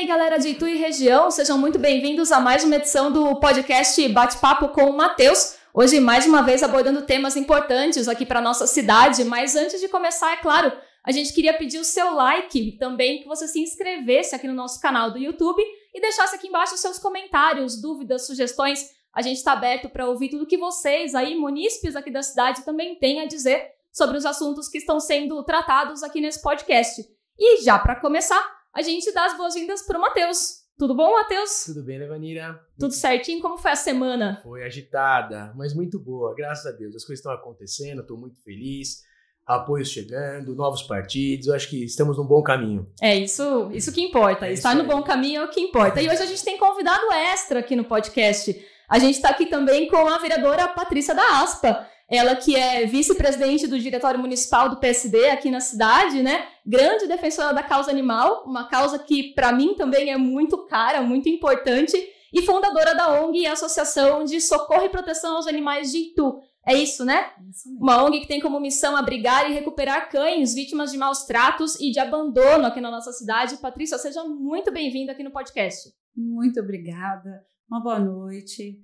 galera de Itu e região, sejam muito bem-vindos a mais uma edição do podcast Bate-Papo com o Matheus. Hoje, mais uma vez, abordando temas importantes aqui para a nossa cidade, mas antes de começar, é claro, a gente queria pedir o seu like e também que você se inscrevesse aqui no nosso canal do YouTube e deixasse aqui embaixo os seus comentários, dúvidas, sugestões. A gente está aberto para ouvir tudo que vocês aí, munícipes aqui da cidade, também têm a dizer sobre os assuntos que estão sendo tratados aqui nesse podcast. E já para começar, a gente dá as boas-vindas para o Matheus. Tudo bom, Matheus? Tudo bem, Levanira? Tudo certinho? Como foi a semana? Foi agitada, mas muito boa, graças a Deus. As coisas estão acontecendo, estou muito feliz. Apoios chegando, novos partidos, eu acho que estamos num bom caminho. É isso que importa. Estar no bom caminho é o que importa. E hoje a gente tem convidado extra aqui no podcast. A gente está aqui também com a vereadora Patrícia da Aspa. Ela que é vice-presidente do Diretório Municipal do PSD aqui na cidade, né? Grande defensora da causa animal, uma causa que para mim também é muito cara, muito importante, e fundadora da ONG e Associação de Socorro e Proteção aos Animais de Itu. É isso, né? Isso mesmo. Uma ONG que tem como missão abrigar e recuperar cães vítimas de maus tratos e de abandono aqui na nossa cidade. Patrícia, seja muito bem-vinda aqui no podcast. Muito obrigada. Uma boa noite.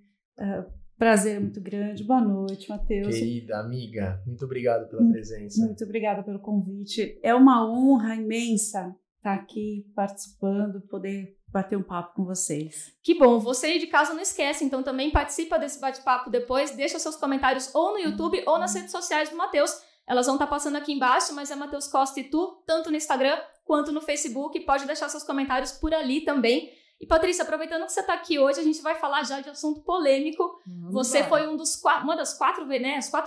Prazer muito grande. Boa noite, Matheus. Querida amiga, muito obrigado pela presença. Muito obrigada pelo convite. É uma honra imensa estar aqui participando, poder bater um papo com vocês. Que bom. Você aí de casa não esquece, então também participa desse bate-papo depois, deixa seus comentários ou no YouTube ou nas redes sociais do Matheus. Elas vão estar passando aqui embaixo, mas é Matheus Costa Itu, tanto no Instagram quanto no Facebook. Pode deixar seus comentários por ali também. E Patrícia, aproveitando que você está aqui hoje, a gente vai falar já de assunto polêmico. Você foi uma das quatro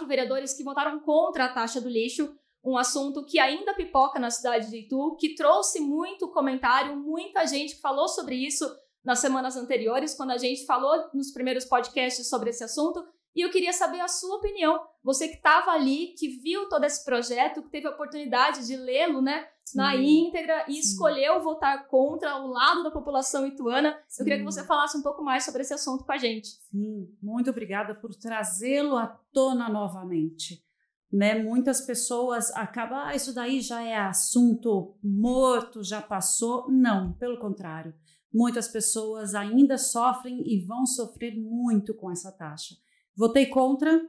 vereadores que votaram contra a taxa do lixo, um assunto que ainda pipoca na cidade de Itu, que trouxe muito comentário, muita gente que falou sobre isso nas semanas anteriores, quando a gente falou nos primeiros podcasts sobre esse assunto. E eu queria saber a sua opinião. Você que estava ali, que viu todo esse projeto, que teve a oportunidade de lê-lo, né, na íntegra e escolheu votar contra o lado da população ituana. Eu queria que você falasse um pouco mais sobre esse assunto com a gente. Sim, muito obrigada por trazê-lo à tona novamente. Né? Muitas pessoas acabam, isso daí já é assunto morto, já passou. Não, pelo contrário. Muitas pessoas ainda sofrem e vão sofrer muito com essa taxa. Votei contra,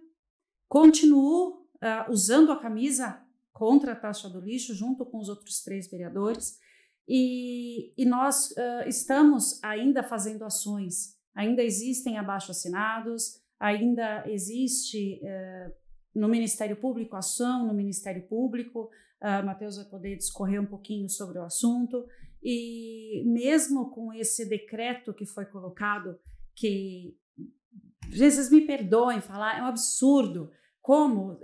continuo usando a camisa contra a taxa do lixo, junto com os outros 3 vereadores, e nós estamos ainda fazendo ações, ainda existem abaixo-assinados, ainda existe no Ministério Público ação, no Ministério Público, Matheus vai poder discorrer um pouquinho sobre o assunto, e mesmo com esse decreto que foi colocado, que vocês me perdoem falar, é um absurdo. Como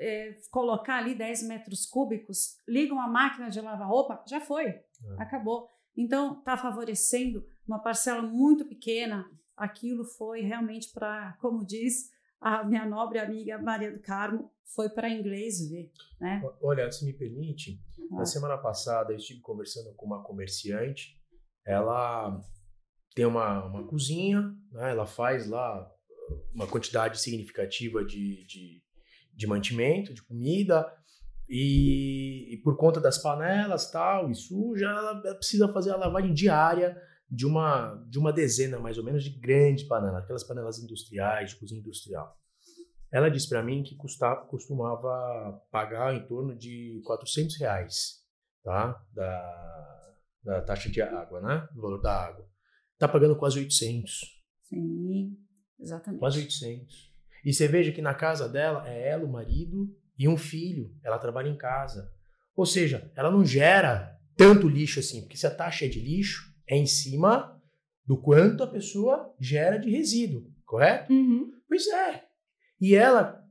colocar ali 10 metros cúbicos, liga uma máquina de lavar roupa, já foi, acabou. Então, está favorecendo uma parcela muito pequena. Aquilo foi realmente para, como diz a minha nobre amiga Maria do Carmo, foi para inglês ver. Né? Olha, se me permite, na semana passada eu estive conversando com uma comerciante, ela tem uma cozinha, né? Ela faz lá uma quantidade significativa de mantimento, de comida, e por conta das panelas tal, e suja, ela precisa fazer a lavagem diária de uma dezena, mais ou menos, de grandes panelas, aquelas panelas industriais, de cozinha industrial. Ela disse para mim que costumava pagar em torno de R$400, tá? Da taxa de água, né? O valor da água. Está pagando quase 800. Sim, exatamente. Quase 800. E você veja que na casa dela é ela, o marido e um filho. Ela trabalha em casa. Ou seja, ela não gera tanto lixo assim, porque se a taxa é de lixo, é em cima do quanto a pessoa gera de resíduo, correto? Uhum. Pois é. E ela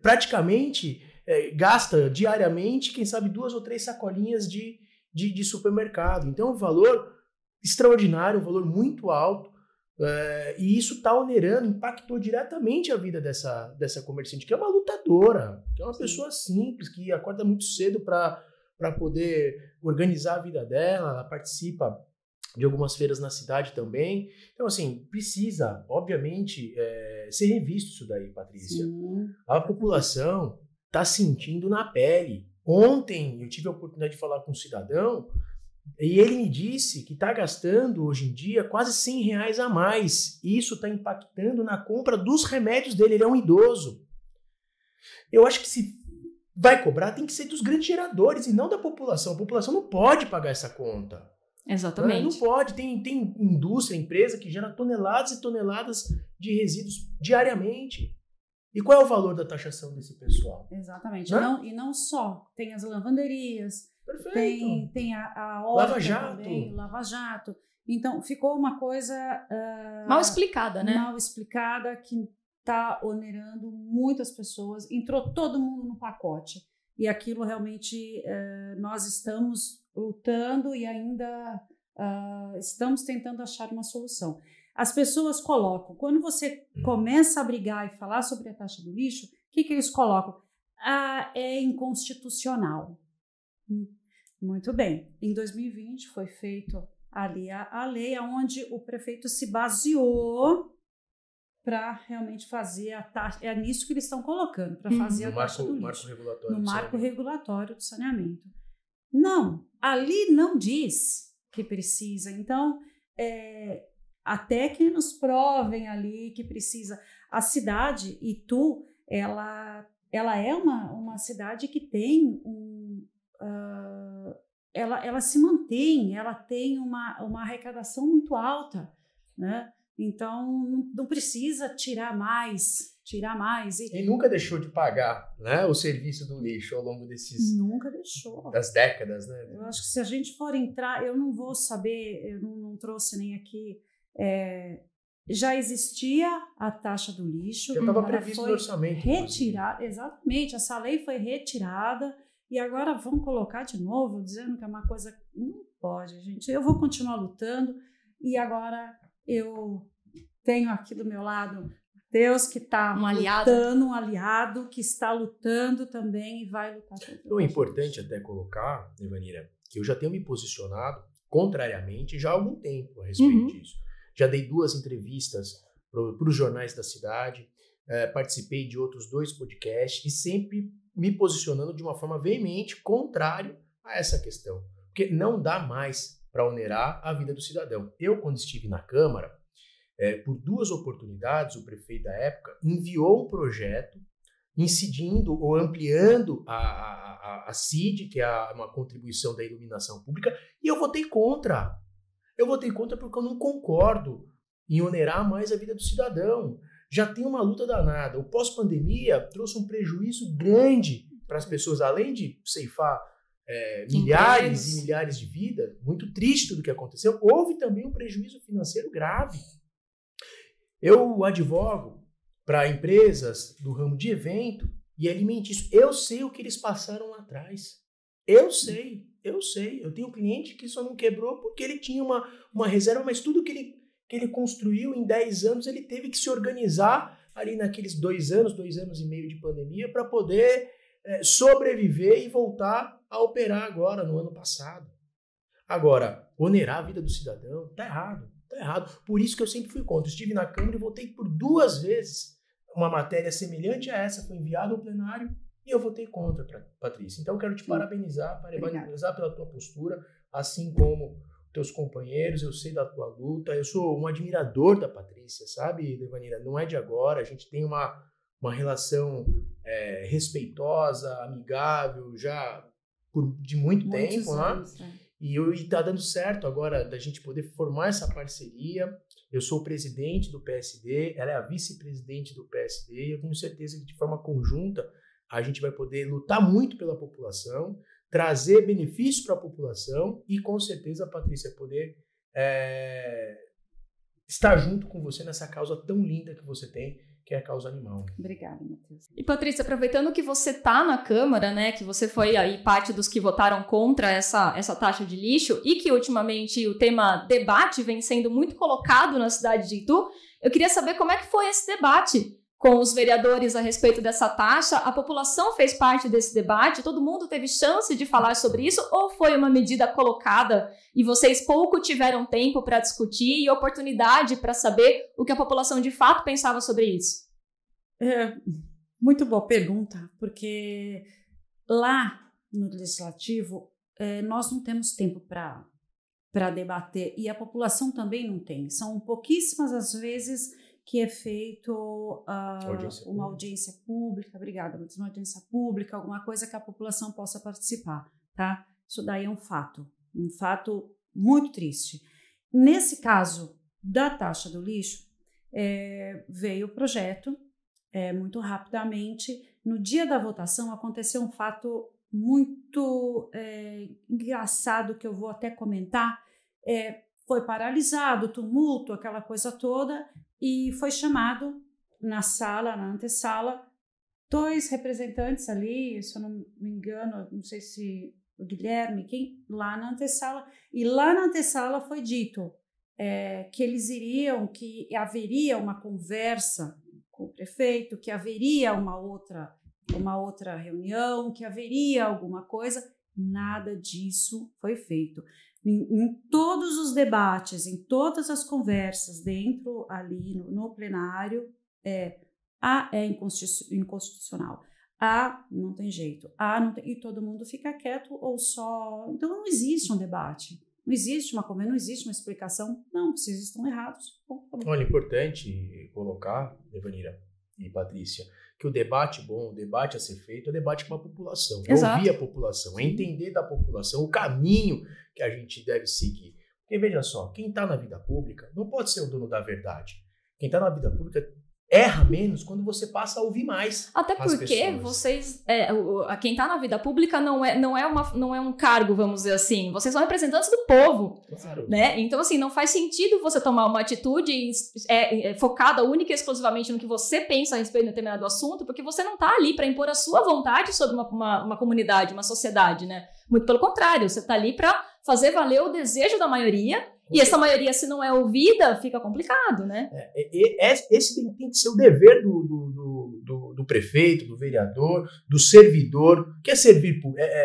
praticamente gasta diariamente, quem sabe 2 ou 3 sacolinhas de supermercado. Então é um valor extraordinário, um valor muito alto. E isso está onerando, impactou diretamente a vida dessa comerciante, que é uma lutadora, que é uma pessoa simples, que acorda muito cedo para poder organizar a vida dela, ela participa de algumas feiras na cidade também. Então, assim, precisa, obviamente, ser revisto isso daí, Patrícia. Sim. A população está sentindo na pele. Ontem eu tive a oportunidade de falar com um cidadão E ele me disse que está gastando, hoje em dia, quase R$100 a mais. E isso está impactando na compra dos remédios dele. Ele é um idoso. Eu acho que se vai cobrar, tem que ser dos grandes geradores e não da população. A população não pode pagar essa conta. Exatamente. Não pode. Tem indústria, empresa que gera toneladas e toneladas de resíduos diariamente. E qual é o valor da taxação desse pessoal? Exatamente. Não só. Tem as lavanderias, perfeito. tem a horta Lava Jato. também, Lava Jato. Então, ficou uma coisa... mal explicada, né? Mal explicada, que está onerando muitas pessoas. Entrou todo mundo no pacote. E aquilo realmente nós estamos lutando e ainda estamos tentando achar uma solução. As pessoas colocam, quando você começa a brigar e falar sobre a taxa do lixo, o que eles colocam? É inconstitucional. Muito bem. Em 2020 foi feito ali a lei onde o prefeito se baseou para realmente fazer a taxa. É nisso que eles estão colocando, para fazer a taxa do lixo. No marco regulatório do saneamento. Não, ali não diz que precisa. Então, até que nos provem ali que precisa. A cidade, Itu, ela é uma cidade que tem ela se mantém, ela tem uma arrecadação muito alta, né? Então, não precisa tirar mais. E nunca deixou de pagar, né, o serviço do lixo ao longo Nunca deixou. Das décadas, né? Eu acho que se a gente for entrar, eu não vou saber, eu não trouxe nem aqui. Já existia a taxa do lixo. Já estava previsto no orçamento. Retirada, exatamente. Essa lei foi retirada e agora vão colocar de novo, dizendo que é uma coisa... Não pode, gente. Eu vou continuar lutando e agora eu tenho aqui do meu lado Deus que está lutando, um aliado que está lutando também e vai lutar. O importante até colocar, Evanira, que eu já tenho me posicionado contrariamente já há algum tempo a respeito disso. Já dei 2 entrevistas para os jornais da cidade, participei de outros 2 podcasts e sempre me posicionando de uma forma veemente contrário a essa questão. Porque não dá mais para onerar a vida do cidadão. Eu, quando estive na Câmara, por 2 oportunidades, o prefeito da época enviou um projeto incidindo ou ampliando a CID, que é uma contribuição da iluminação pública, e eu votei contra. Eu votei contra porque eu não concordo em onerar mais a vida do cidadão. Já tem uma luta danada. O pós-pandemia trouxe um prejuízo grande para as pessoas, além de ceifar milhares e milhares de vidas, muito triste tudo que aconteceu, houve também um prejuízo financeiro grave. Eu advogo para empresas do ramo de evento e alimentício. Eu sei o que eles passaram lá atrás. Eu sei. Eu tenho um cliente que só não quebrou porque ele tinha uma reserva, mas tudo que ele construiu em 10 anos, ele teve que se organizar ali naqueles 2 anos e meio de pandemia para poder sobreviver e voltar a operar agora, no ano passado. Agora, onerar a vida do cidadão, tá errado. Por isso que eu sempre fui contra. Estive na Câmara e votei por 2 vezes. Uma matéria semelhante a essa foi enviada ao plenário e eu votei contra, Patrícia. Então, eu quero te parabenizar pela tua postura, assim como teus companheiros. Eu sei da tua luta. Eu sou um admirador da Patrícia, sabe, Levanira? Não é de agora. A gente tem uma relação respeitosa, amigável, já de muito tempo, anos, né? E está dando certo agora da gente poder formar essa parceria. Eu sou o presidente do PSD, ela é a vice-presidente do PSD, e eu tenho certeza que de forma conjunta a gente vai poder lutar muito pela população, trazer benefícios para a população e com certeza a Patrícia poder estar junto com você nessa causa tão linda que você tem, que é a causa animal. Obrigada, Matheus. E Patrícia, aproveitando que você está na Câmara, né, que você foi aí parte dos que votaram contra essa taxa de lixo e que ultimamente o tema debate vem sendo muito colocado na cidade de Itu, eu queria saber como é que foi esse debate com os vereadores a respeito dessa taxa. A população fez parte desse debate? Todo mundo teve chance de falar sobre isso? Ou foi uma medida colocada e vocês pouco tiveram tempo para discutir e oportunidade para saber o que a população de fato pensava sobre isso? Muito boa pergunta, porque lá no Legislativo nós não temos tempo para para debater, e a população também não tem. São pouquíssimas as vezes que é feito uma audiência pública, obrigada, uma audiência pública, alguma coisa que a população possa participar, tá? Isso daí é um fato muito triste. Nesse caso da taxa do lixo, veio o projeto muito rapidamente. No dia da votação aconteceu um fato muito engraçado que eu vou até comentar. Foi paralisado, tumulto, aquela coisa toda, e foi chamado na antessala, 2 representantes ali, se eu não me engano, não sei se o Guilherme, lá na antessala, e lá na antessala foi dito que haveria uma conversa com o prefeito, que haveria uma outra reunião, que haveria alguma coisa. Nada disso foi feito. Em todos os debates, em todas as conversas dentro ali no plenário, é inconstitucional. Não tem jeito. Não tem, e todo mundo fica quieto ou só... Então não existe um debate. Não existe uma conversa, não existe uma explicação. Não, vocês estão errados. Olha, importante colocar, Evanira e Patrícia, que o debate bom, o debate a ser feito, é o debate com a população. É ouvir a população, é entender da população o caminho que a gente deve seguir. Porque veja só, quem está na vida pública não pode ser o dono da verdade. Quem está na vida pública erra menos quando você passa a ouvir mais. Até porque vocês, quem está na vida pública não é um cargo, vamos dizer assim. Vocês são representantes do povo, claro, né? Então, assim, não faz sentido você tomar uma atitude focada única e exclusivamente no que você pensa a respeito de determinado assunto, porque você não está ali para impor a sua vontade sobre uma comunidade, uma sociedade, né? Muito pelo contrário, você está ali para fazer valer o desejo da maioria. E essa maioria, se não é ouvida, fica complicado, né? Esse tem que ser o dever do prefeito, do vereador, do servidor. O que é servir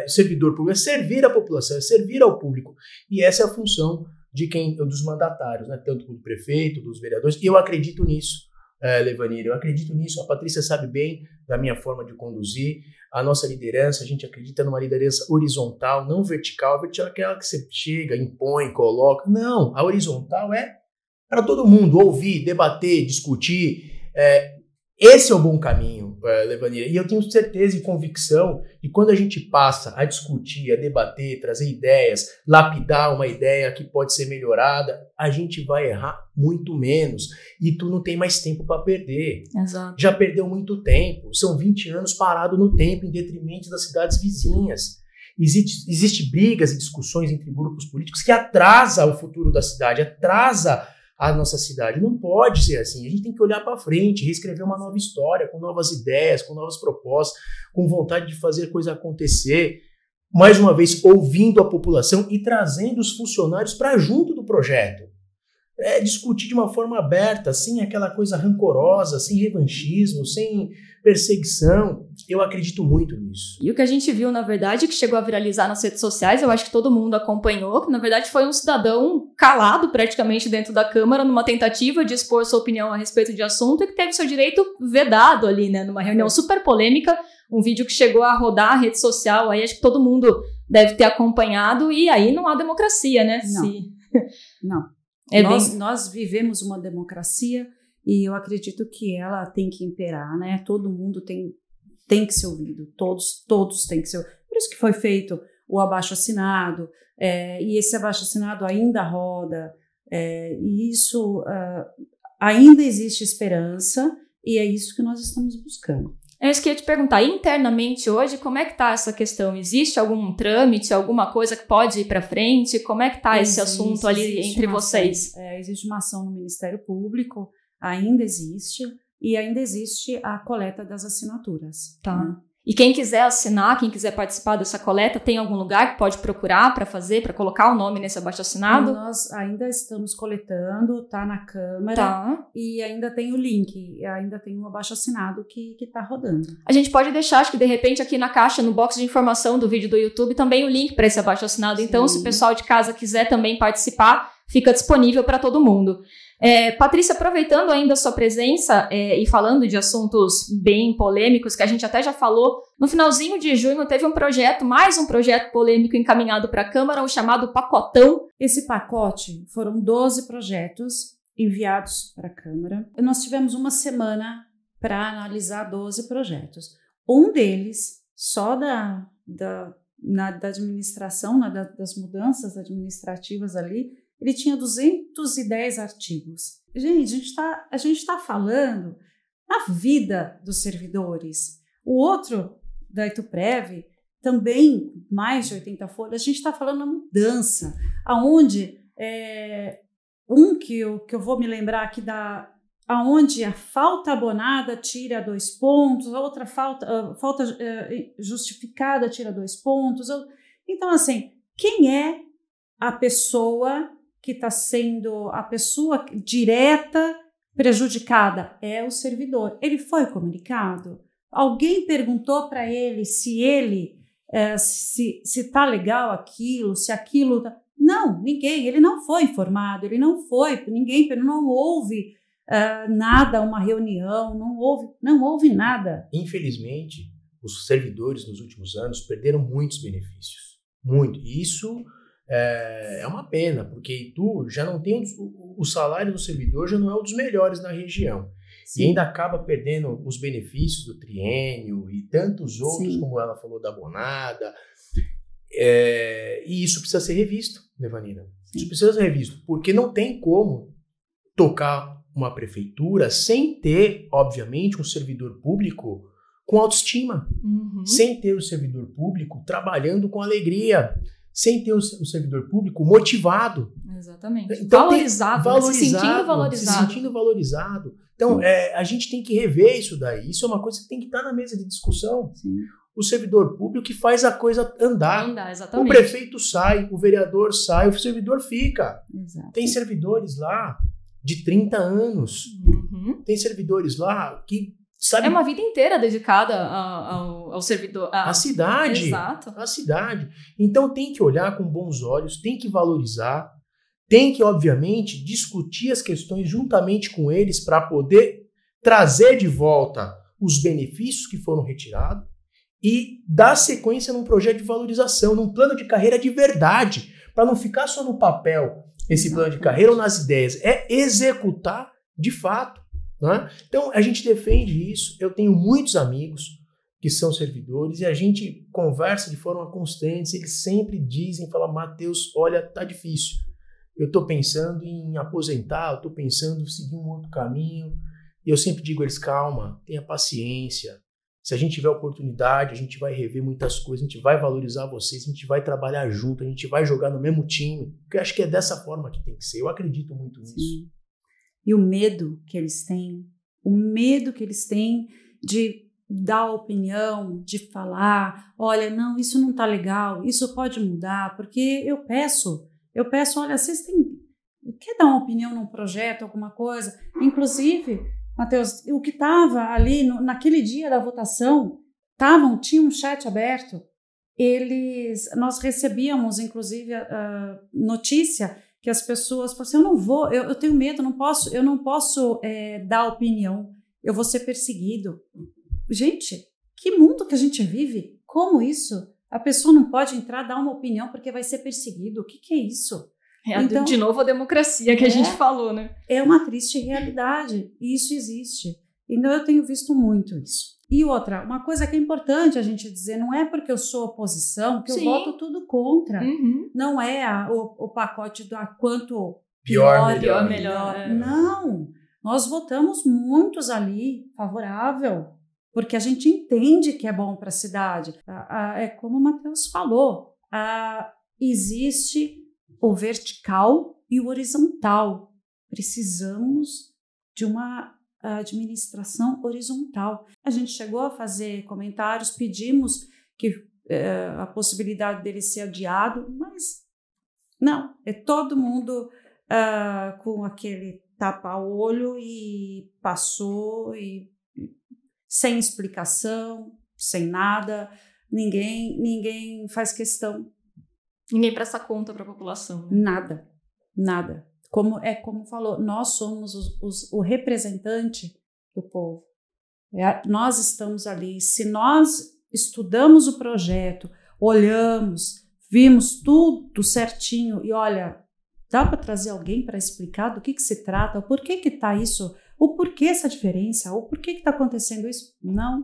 servidor público? É servir a população, é servir ao público. E essa é a função dos mandatários, né? Tanto do prefeito, dos vereadores. E eu acredito nisso, Levanir, eu acredito nisso. A Patrícia sabe bem da minha forma de conduzir. A nossa liderança, a gente acredita numa liderança horizontal, não vertical. A vertical é aquela que você chega, impõe, coloca. Não, a horizontal é para todo mundo ouvir, debater, discutir. Esse é o bom caminho, Levanir. E eu tenho certeza e convicção de quando a gente passa a discutir, a debater, trazer ideias, lapidar uma ideia que pode ser melhorada, a gente vai errar muito menos. E tu não tem mais tempo para perder. Exato. Já perdeu muito tempo. São 20 anos parado no tempo, em detrimento das cidades vizinhas. Existe brigas e discussões entre grupos políticos que atrasa o futuro da cidade, atrasa a nossa cidade. Não pode ser assim. A gente tem que olhar para frente, reescrever uma nova história, com novas ideias, com novas propostas, com vontade de fazer a coisa acontecer. Mais uma vez, ouvindo a população e trazendo os funcionários para junto do projeto. Discutir de uma forma aberta, sem aquela coisa rancorosa, sem revanchismo, sem perseguição. Eu acredito muito nisso. E o que a gente viu, na verdade, que chegou a viralizar nas redes sociais, eu acho que todo mundo acompanhou, que na verdade foi um cidadão calado praticamente dentro da Câmara numa tentativa de expor sua opinião a respeito de assunto e que teve seu direito vedado ali, né, numa reunião super polêmica, um vídeo que chegou a rodar a rede social, aí acho que todo mundo deve ter acompanhado e aí não há democracia, né? Não. Nós vivemos uma democracia e eu acredito que ela tem que imperar, né? Todo mundo tem que ser ouvido, todos têm que ser ouvidos. Por isso que foi feito o abaixo-assinado, e esse abaixo-assinado ainda roda, e isso ainda existe esperança, e é isso que nós estamos buscando. É isso que eu ia te perguntar, internamente hoje, como é que está essa questão? Existe algum trâmite, alguma coisa que pode ir para frente? Como é que está esse assunto ali entre vocês? Existe uma ação no Ministério Público, ainda existe, e ainda existe a coleta das assinaturas. Tá. Né? E quem quiser assinar, quem quiser participar dessa coleta, tem algum lugar que pode procurar para fazer, para colocar o nome nesse abaixo-assinado? Nós ainda estamos coletando, tá na Câmara, e ainda tem o link, ainda tem um abaixo-assinado que tá rodando. A gente pode deixar, acho que de repente aqui na caixa, no box de informação do vídeo do YouTube, também o link para esse abaixo-assinado. Então, se o pessoal de casa quiser também participar, fica disponível para todo mundo. Patrícia, aproveitando ainda a sua presença e falando de assuntos bem polêmicos, que a gente até já falou, no finalzinho de junho teve mais um projeto polêmico encaminhado para a Câmara, o chamado Pacotão. Esse pacote foram 12 projetos enviados para a Câmara. Nós tivemos uma semana para analisar 12 projetos. Um deles, só da administração, das mudanças administrativas ali, ele tinha 210 artigos. Gente, a gente tá falando da vida dos servidores. O outro, da Ituprev, também mais de 80 folhas, a gente está falando da mudança, aonde que eu vou me lembrar aqui aonde a falta abonada tira 2 pontos, a outra falta justificada tira 2 pontos. Então, assim, quem é a pessoa que está sendo a pessoa direta prejudicada? É o servidor. Ele foi comunicado? Alguém perguntou para ele se está legal aquilo, se aquilo... Não, ninguém. Ele não foi informado, não houve nada, uma reunião, não houve nada. Infelizmente, os servidores nos últimos anos perderam muitos benefícios. Muito. E isso é uma pena, porque Itu já não tem... O salário do servidor já não é um dos melhores na região. Sim. E ainda acaba perdendo os benefícios do triênio e tantos outros, sim, como ela falou, da abonada. E isso precisa ser revisto, Devanira. Isso precisa ser revisto, porque não tem como tocar uma prefeitura sem ter, obviamente, um servidor público com autoestima, sem ter o servidor público trabalhando com alegria, sem ter o servidor público motivado. Exatamente. Então, valorizado, se sentindo valorizado. Então, a gente tem que rever isso daí. Isso é uma coisa que tem que estar na mesa de discussão. Sim. O servidor público que faz a coisa andar. Exatamente. O prefeito sai, o vereador sai, o servidor fica. Exato. Tem servidores lá de 30 anos. Tem servidores lá que... Sabe, é uma vida inteira dedicada ao servidor. A cidade. Exato. A cidade. Então tem que olhar com bons olhos, tem que valorizar, tem que, obviamente, discutir as questões juntamente com eles para poder trazer de volta os benefícios que foram retirados e dar sequência num projeto de valorização, num plano de carreira de verdade, para não ficar só no papel esse plano de carreira ou nas ideias, é executar de fato. Né? Então, a gente defende isso. Eu tenho muitos amigos que são servidores e a gente conversa de forma constante. Eles sempre dizem, falam, Matheus, olha, tá difícil. Eu estou pensando em aposentar, eu estou pensando em seguir um outro caminho. E eu sempre digo a eles, calma, tenha paciência. Se a gente tiver oportunidade, a gente vai rever muitas coisas, a gente vai valorizar vocês, a gente vai trabalhar junto, a gente vai jogar no mesmo time. Porque eu acho que é dessa forma que tem que ser. Eu acredito muito nisso. Sim. E o medo que eles têm de dar opinião, de falar, olha, não, isso não está legal, isso pode mudar, porque eu peço, olha, vocês quer dar uma opinião num projeto, alguma coisa? Inclusive, Matheus, o que estava ali naquele dia da votação, tinha um chat aberto, nós recebíamos, inclusive, a notícia que as pessoas falam assim, eu não vou, eu tenho medo, eu não posso dar opinião, eu vou ser perseguido. Gente, que mundo que a gente vive? Como isso? A pessoa não pode entrar, dar uma opinião porque vai ser perseguido. O que é isso? Então, de novo a democracia que a gente falou, né? É uma triste realidade, e isso existe. Então eu tenho visto muito isso. E outra, uma coisa que é importante a gente dizer, não é porque eu sou oposição que eu voto tudo contra. Não é o pacote do quanto pior, melhor. Não, nós votamos muitos ali favorável, porque a gente entende que é bom para a cidade. É como o Matheus falou, existe o vertical e o horizontal. Precisamos de uma administração horizontal. A gente chegou a fazer comentários, pedimos que a possibilidade dele ser adiado, mas não, é todo mundo com aquele tapa-olho e passou e sem explicação, sem nada, ninguém faz questão. Ninguém presta conta para a população. Né? Nada. como falou, nós somos o representante do povo. Nós estamos ali. Se nós estudamos o projeto, olhamos, vimos tudo certinho e olha, dá para trazer alguém para explicar do que se trata, o porquê que está isso, o porquê essa diferença, o porquê que está acontecendo isso? Não.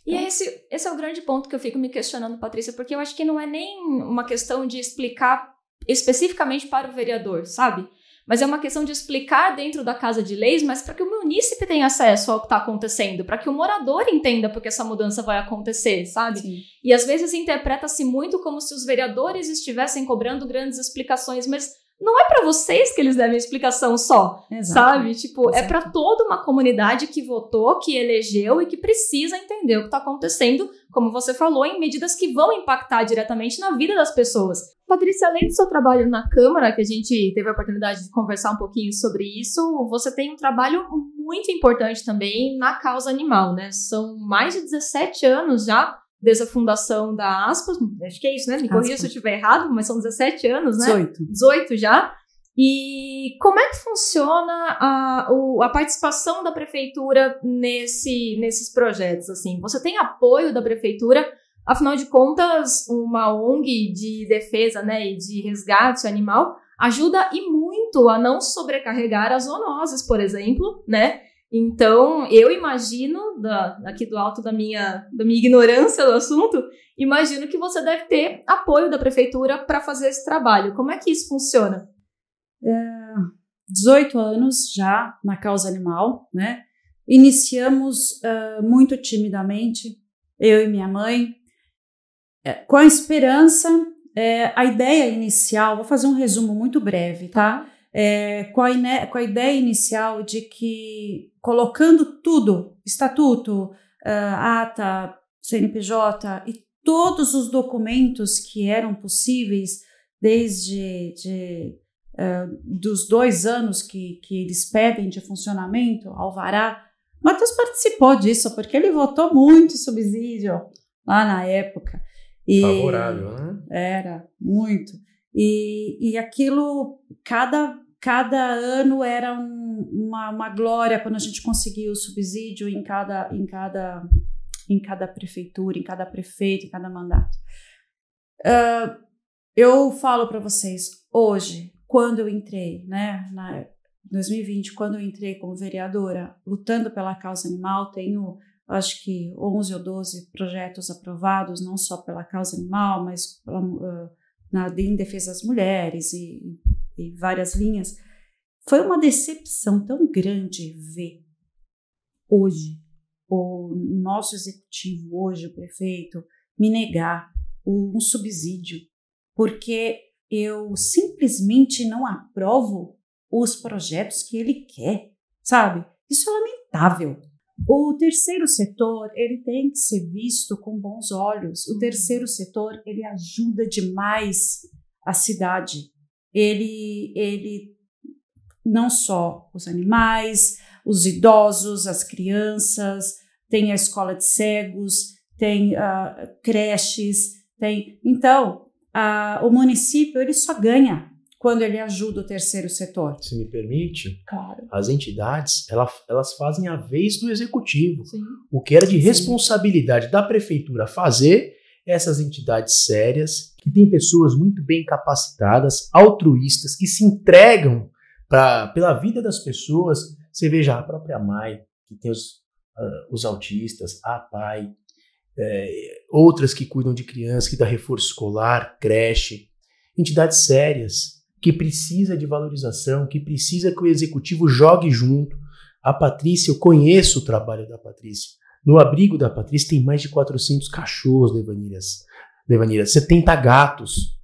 E esse é o grande ponto que eu fico me questionando, Patrícia, porque eu acho que não é nem uma questão de explicar especificamente para o vereador, sabe? Mas é uma questão de explicar dentro da Casa de Leis, mas para que o munícipe tenha acesso ao que está acontecendo, para que o morador entenda porque essa mudança vai acontecer, sabe? Sim. E às vezes interpreta-se muito como se os vereadores estivessem cobrando grandes explicações, mas não é para vocês que eles devem explicação só, Exato. sabe? Tipo, Exato. é para toda uma comunidade que votou, que elegeu e que precisa entender o que está acontecendo, como você falou, em medidas que vão impactar diretamente na vida das pessoas. Patrícia, além do seu trabalho na Câmara, que a gente teve a oportunidade de conversar um pouquinho sobre isso, você tem um trabalho muito importante também na causa animal, né? São mais de 17 anos já desde a fundação da Aspas, acho que é isso, né? Me corrija se eu estiver errado, mas são 17 anos, né? 18 já. E como é que funciona a participação da prefeitura nesses projetos, assim? Você tem apoio da prefeitura? Afinal de contas, uma ONG de defesa, né, e de resgate animal ajuda e muito a não sobrecarregar as zoonoses, por exemplo, né? Então, eu imagino, aqui do alto da minha ignorância do assunto, imagino que você deve ter apoio da prefeitura para fazer esse trabalho. Como é que isso funciona? 18 anos já na causa animal, né? Iniciamos muito timidamente, eu e minha mãe, com a esperança, a ideia inicial, vou fazer um resumo muito breve, tá? Com a ideia inicial de que, colocando tudo, estatuto, ata, CNPJ e todos os documentos que eram possíveis desde dos 2 anos que eles pedem de funcionamento, alvará, Matheus participou disso, porque ele votou muito subsídio lá na época. Favorável, né? Era, muito. E aquilo, cada ano era uma glória quando a gente conseguia o subsídio em cada prefeitura, em cada prefeito, em cada mandato. Eu falo para vocês, hoje, quando eu entrei, né, em 2020, quando eu entrei como vereadora, lutando pela causa animal, tenho, acho que 11 ou 12 projetos aprovados, não só pela causa animal, mas em defesa das mulheres e várias linhas. Foi uma decepção tão grande ver hoje o nosso executivo, hoje o prefeito, me negar um subsídio, porque eu simplesmente não aprovo os projetos que ele quer, sabe? Isso é lamentável. O terceiro setor, ele tem que ser visto com bons olhos. O terceiro setor, ele ajuda demais a cidade. Ele não só os animais, os idosos, as crianças, tem a escola de cegos, tem creches, tem... Então, o município, ele só ganha quando ele ajuda o terceiro setor. Se me permite, claro, as entidades, elas fazem a vez do executivo. Sim. O que era de responsabilidade da prefeitura fazer, essas entidades sérias, que têm pessoas muito bem capacitadas, altruístas, que se entregam pela vida das pessoas. Você veja a própria MAI, que tem os autistas, a PAI, outras que cuidam de crianças, que dá reforço escolar, creche, entidades sérias, que precisa de valorização, que precisa que o executivo jogue junto. A Patrícia, eu conheço o trabalho da Patrícia. No abrigo da Patrícia tem mais de 400 cachorros, Levanira, 70 gatos.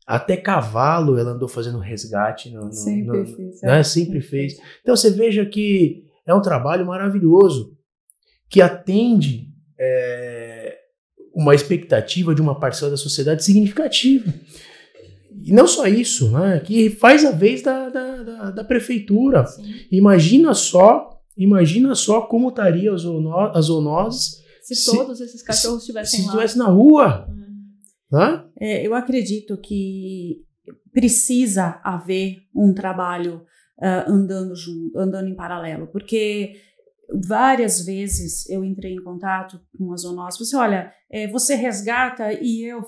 Até cavalo ela andou fazendo resgate. Sempre fez. Né? Sempre fez. Então você veja que é um trabalho maravilhoso, que atende uma expectativa de uma parcela da sociedade significativa. E não só isso, né? Que faz a vez da prefeitura. Sim. Imagina só como estaria as zoonoses se todos esses cachorros estivessem lá. Se estivesse na rua. Né? Eu acredito que, precisa haver um trabalho andando junto, andando em paralelo, porque várias vezes eu entrei em contato com a zoonose, você olha, você resgata e eu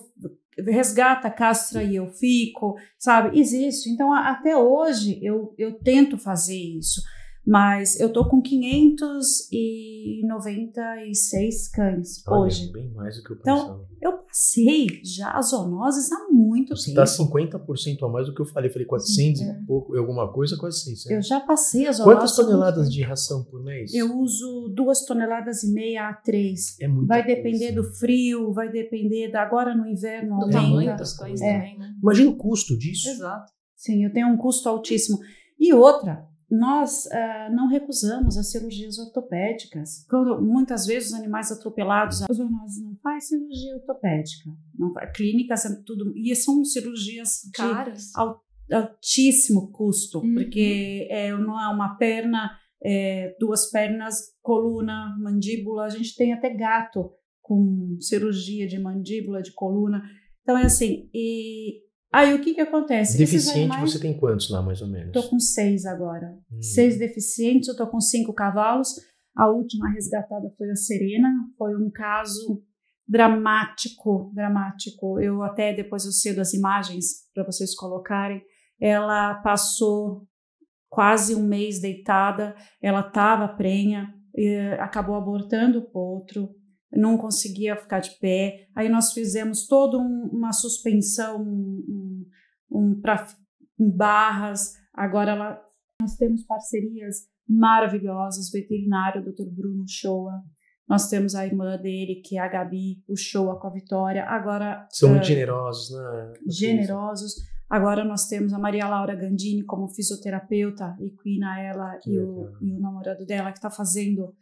resgata, castra e eu fico, sabe? Existe. Então, até hoje eu tento fazer isso, mas eu tô com 596 cães hoje. Bem mais do que eu pensava. Então, eu passei já as zoonoses há muito Você tempo. dá 50% a mais do que eu falei. Falei 400 e pouco, alguma coisa, quase 600. Eu já passei as zoonoses. Quantas toneladas de ração por mês? Eu uso 2,5 toneladas a 3. É muito. Vai depender do frio, vai depender agora no inverno. Do tamanho das coisas também, né? Imagina o custo disso. Exato. Sim, eu tenho um custo altíssimo. E outra, nós não recusamos as cirurgias ortopédicas. Muitas vezes os animais atropelados, a zoonose não faz cirurgia ortopédica, não faz, clínicas, tudo, e são cirurgias caras, de altíssimo custo, porque não é uma perna, 2 pernas, coluna, mandíbula, a gente tem até gato com cirurgia de mandíbula, de coluna, então é assim, Aí o que acontece? Deficiente você tem quantos lá, mais ou menos? Estou com 6 agora. 6 deficientes, eu estou com 5 cavalos. A última resgatada foi a Serena. Foi um caso dramático. Eu até depois eu cedo as imagens para vocês colocarem. Ela passou quase um mês deitada. Ela estava prenha, acabou abortando o potro. Não conseguia ficar de pé, aí nós fizemos toda uma suspensão para barras, agora nós temos parcerias maravilhosas, veterinário, Dr. Bruno Shoa, nós temos a irmã dele, que é a Gabi, o Shoa com a Vitória, agora... São muito generosos, né? Generosos, agora nós temos a Maria Laura Gandini como fisioterapeuta, equina ela e o namorado dela, que está fazendo...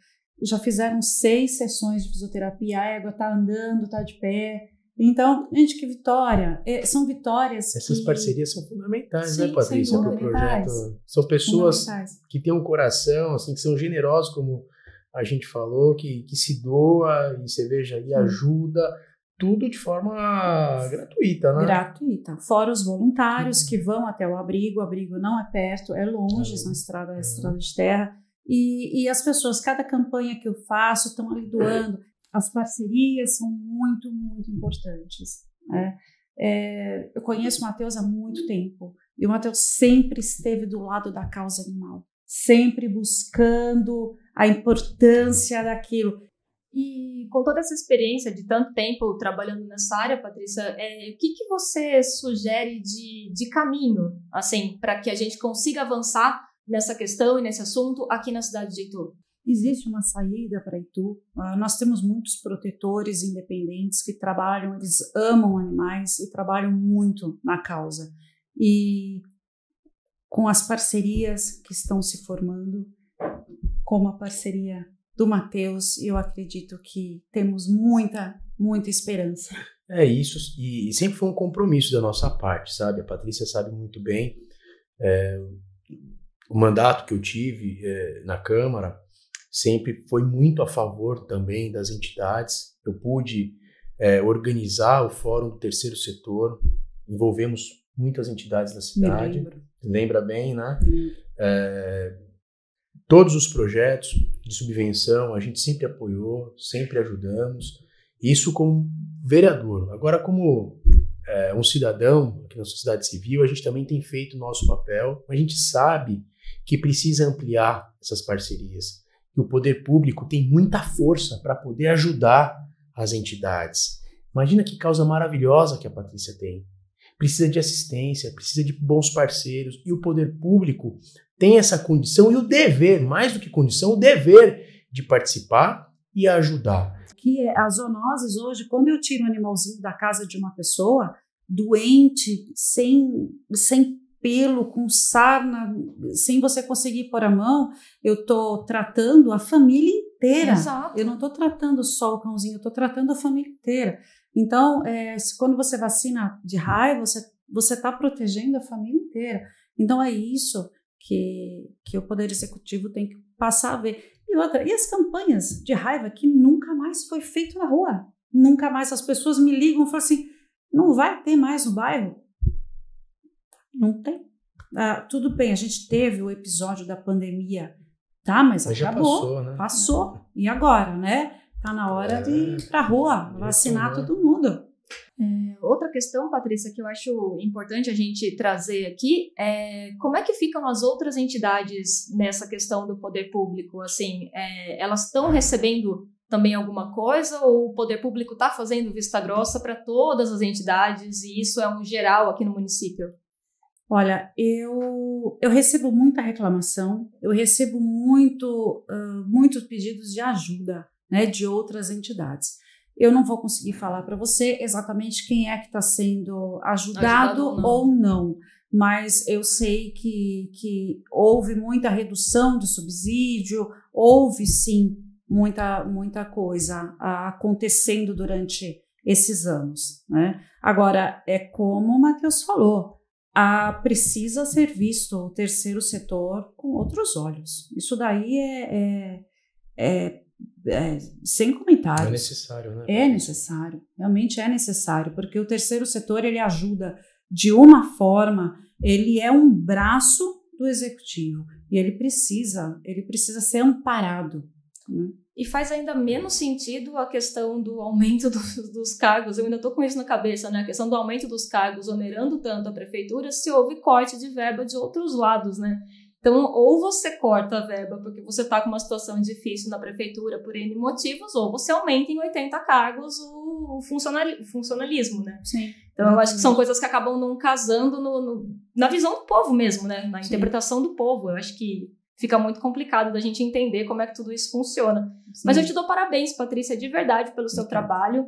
Já fizeram 6 sessões de fisioterapia, a égua está andando, está de pé. Então, gente, que vitória. São vitórias. Essas parcerias são fundamentais, sim, né, Patrícia, para o projeto. São pessoas que têm um coração, assim, que são generosos, como a gente falou, que se doa, e você veja, e ajuda, tudo de forma gratuita, né? Gratuita. Fora os voluntários que vão até o abrigo não é perto, é longe, na estrada de terra. E as pessoas, cada campanha que eu faço, estão ali doando. As parcerias são muito, muito importantes. Né? Eu conheço o Matheus há muito tempo. E o Matheus sempre esteve do lado da causa animal. Sempre buscando a importância daquilo. E com toda essa experiência de tanto tempo trabalhando nessa área, Patrícia, o que você sugere de caminho, assim, para que a gente consiga avançar nessa questão e nesse assunto aqui na cidade de Itu? Existe uma saída para Itu. Nós temos muitos protetores independentes que trabalham, eles amam animais e trabalham muito na causa. E com as parcerias que estão se formando, como a parceria do Matheus, eu acredito que temos muita, muita esperança. É isso, e sempre foi um compromisso da nossa parte, sabe? A Patrícia sabe muito bem. O mandato que eu tive na Câmara sempre foi muito a favor também das entidades. Eu pude organizar o Fórum do Terceiro Setor, envolvemos muitas entidades da cidade. Lembra bem, né? Todos os projetos de subvenção a gente sempre apoiou, sempre ajudamos. Isso como vereador. Agora, como um cidadão aqui na sociedade civil, a gente também tem feito o nosso papel. A gente sabe que precisa ampliar essas parcerias. E o poder público tem muita força para poder ajudar as entidades. Imagina que causa maravilhosa que a Patrícia tem. Precisa de assistência, precisa de bons parceiros. E o poder público tem essa condição e o dever, mais do que condição, o dever de participar e ajudar. Que as zoonoses hoje, quando eu tiro um animalzinho da casa de uma pessoa, doente, sem pelo, com sarna, sem você conseguir pôr a mão, eu estou tratando a família inteira. Exato. Eu não estou tratando só o cãozinho, eu estou tratando a família inteira. Então, quando você vacina de raiva, você está protegendo a família inteira. Então, é isso que o Poder Executivo tem que passar a ver. E as campanhas de raiva que nunca mais foi feito na rua. Nunca mais as pessoas me ligam e falam assim, não vai ter mais no bairro. Não tem. Tudo bem, a gente teve o episódio da pandemia, tá? Mas já acabou, passou, né? Passou. E agora, né? Tá na hora de ir pra rua, vacinar todo mundo. Outra questão, Patrícia, que eu acho importante a gente trazer aqui é como é que ficam as outras entidades nessa questão do poder público? Assim, elas estão recebendo também alguma coisa ou o poder público está fazendo vista grossa para todas as entidades e isso é um geral aqui no município? Olha, eu recebo muita reclamação, eu recebo muitos pedidos de ajuda, né, de outras entidades. Eu não vou conseguir falar para você exatamente quem é que está sendo ajudado ou não, mas eu sei que houve muita redução do subsídio, houve sim muita coisa acontecendo durante esses anos, né? Agora, é como o Matheus falou, precisa ser visto o terceiro setor com outros olhos. Isso daí sem comentários. É necessário, né? É necessário, realmente é necessário, porque o terceiro setor ele ajuda de uma forma, ele é um braço do executivo e ele precisa ser amparado, né? E faz ainda menos sentido a questão do aumento dos cargos. Eu ainda estou com isso na cabeça, né? A questão do aumento dos cargos onerando tanto a prefeitura se houve corte de verba de outros lados, né? Então, ou você corta a verba porque você está com uma situação difícil na prefeitura por N motivos, ou você aumenta em 80 cargos o funcionalismo, né? Sim. Então, eu acho que são coisas que acabam não casando na visão do povo mesmo, né? Na interpretação do povo. Eu acho que fica muito complicado da gente entender como é que tudo isso funciona. Sim. Mas eu te dou parabéns, Patrícia, de verdade, pelo seu trabalho.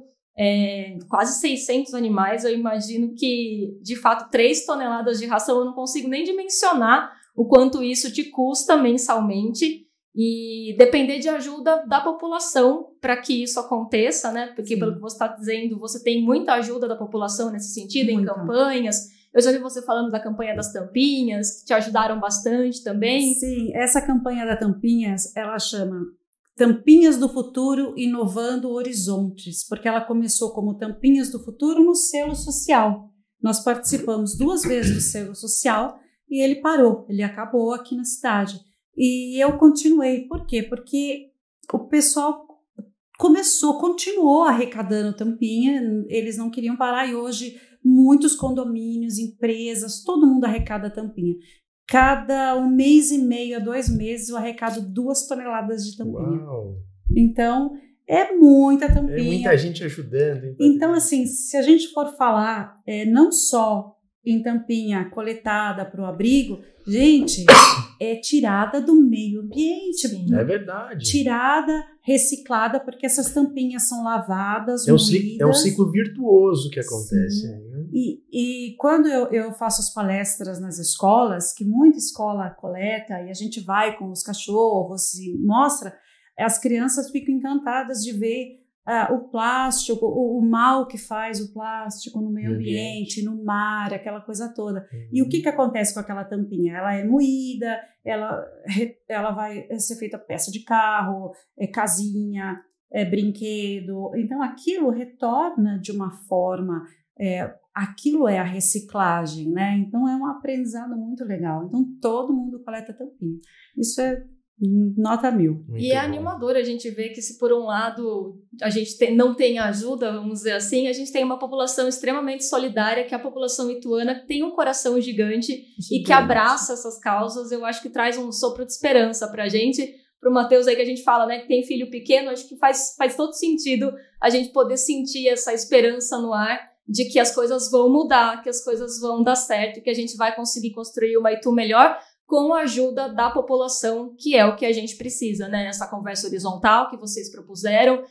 Quase 600 animais, eu imagino que, de fato, 3 toneladas de ração, eu não consigo nem dimensionar o quanto isso te custa mensalmente e depender de ajuda da população para que isso aconteça, né? Porque, pelo que você está dizendo, você tem muita ajuda da população nesse sentido, em campanhas. Eu já vi você falando da campanha das tampinhas, que te ajudaram bastante também. Sim, essa campanha da Tampinhas, ela chama Tampinhas do Futuro Inovando Horizontes, porque ela começou como Tampinhas do Futuro no selo social. Nós participamos 2 vezes do selo social e ele parou, ele acabou aqui na cidade. E eu continuei. Por quê? Porque o pessoal continuou arrecadando tampinha, eles não queriam parar e hoje muitos condomínios, empresas, todo mundo arrecada tampinha. Cada 1 mês e meio a 2 meses eu arrecado 2 toneladas de tampinha. Uau. Então, é muita tampinha. É muita gente ajudando. Então, assim, se a gente for falar não só em tampinha coletada para o abrigo, gente, é tirada do meio ambiente. Sim, é verdade. Tirada, reciclada, porque essas tampinhas são lavadas, moídas. É um ciclo virtuoso que acontece. Né? E quando eu faço as palestras nas escolas, que muita escola coleta, e a gente vai com os cachorros e mostra, as crianças ficam encantadas de ver o plástico, o mal que faz o plástico no meio ambiente, no mar, aquela coisa toda. E o que acontece com aquela tampinha? Ela é moída, ela vai ser feita peça de carro, casinha, brinquedo. Então, aquilo retorna de uma forma... aquilo é a reciclagem, né? Então, é um aprendizado muito legal. Então, todo mundo coleta tampinha. Isso é nota 1000. E é animador a gente ver que se por um lado a gente não tem ajuda, vamos dizer assim, a gente tem uma população extremamente solidária, que é a população ituana, que tem um coração gigante e que abraça essas causas. Eu acho que traz um sopro de esperança pra gente. Pro Matheus aí que a gente fala, né, que tem filho pequeno, acho que faz todo sentido a gente poder sentir essa esperança no ar de que as coisas vão mudar, que as coisas vão dar certo, que a gente vai conseguir construir uma Itu melhor com a ajuda da população, que é o que a gente precisa, né? Essa conversa horizontal que vocês propuseram,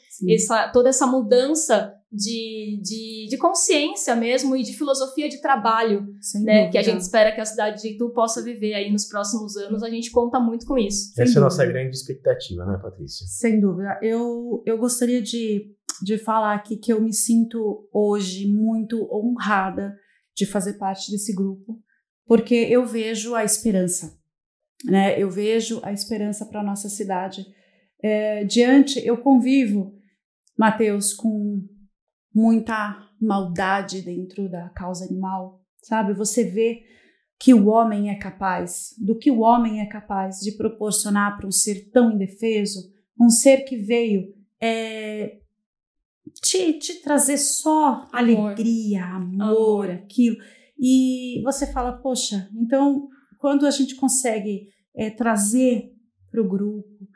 toda essa mudança de consciência mesmo e de filosofia de trabalho, né? Que a gente espera que a cidade de Itu possa viver aí nos próximos anos. A gente conta muito com isso. Essa é a nossa grande expectativa, né, Patrícia? Sem dúvida. Eu gostaria de falar aqui que eu me sinto hoje muito honrada de fazer parte desse grupo, porque eu vejo a esperança, né? Eu vejo a esperança para a nossa cidade. Eu convivo, Matheus, com muita maldade dentro da causa animal, sabe? Você vê que o homem é capaz, do que o homem é capaz de proporcionar para um ser tão indefeso, um ser que veio te trazer só alegria, amor, aquilo. E você fala, poxa, então quando a gente consegue trazer para o grupo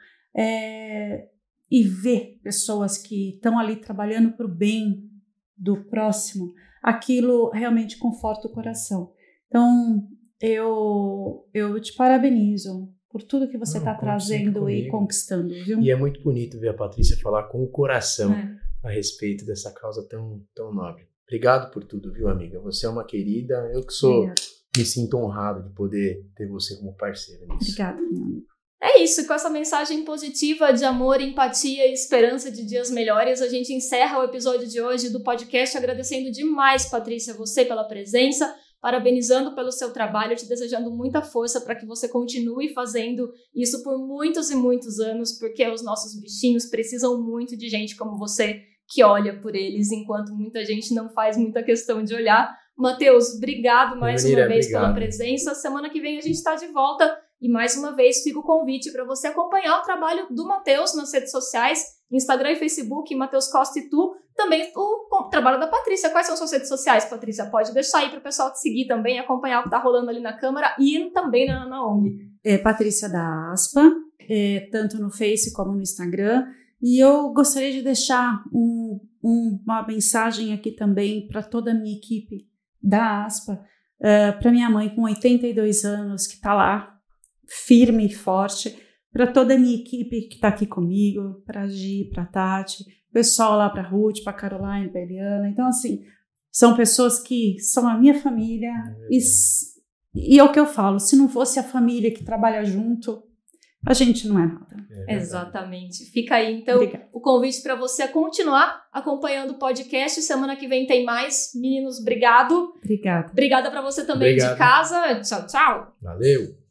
e ver pessoas que estão ali trabalhando para o bem do próximo, aquilo realmente conforta o coração. Então, eu te parabenizo por tudo que você está trazendo e conquistando, viu? E é muito bonito ver a Patrícia falar com o coração a respeito dessa causa tão, tão nobre. Obrigado por tudo, viu, amiga? Você é uma querida. Eu que me sinto honrado de poder ter você como parceira nisso. Obrigada, meu amigo. É isso, com essa mensagem positiva de amor, empatia e esperança de dias melhores, a gente encerra o episódio de hoje do podcast agradecendo demais, Patrícia, você pela presença, parabenizando pelo seu trabalho, te desejando muita força para que você continue fazendo isso por muitos e muitos anos, porque os nossos bichinhos precisam muito de gente como você que olha por eles, enquanto muita gente não faz muita questão de olhar. Matheus, obrigado mais uma vez pela presença. Semana que vem a gente está de volta. E mais uma vez fica o convite para você acompanhar o trabalho do Matheus nas redes sociais, Instagram e Facebook, Matheus Costa e Tu, também o trabalho da Patrícia. Quais são suas redes sociais, Patrícia? Pode deixar aí para o pessoal te seguir também, acompanhar o que está rolando ali na Câmara e também na ONG. Patrícia da Aspa, tanto no Face como no Instagram. E eu gostaria de deixar uma mensagem aqui também para toda a minha equipe da Aspa, para minha mãe com 82 anos, que está lá, firme e forte, para toda a minha equipe que está aqui comigo, para a Gi, para a Tati, pessoal lá para a Ruth, para a Caroline, para a Eliana. Então, assim, são pessoas que são a minha família e é o que eu falo, se não fosse a família que trabalha junto, a gente não é nada. Exatamente. Fica aí, então, o convite para você continuar acompanhando o podcast. Semana que vem tem mais. Meninos, obrigado. Obrigada. Obrigada para você também de casa. Tchau, tchau. Valeu.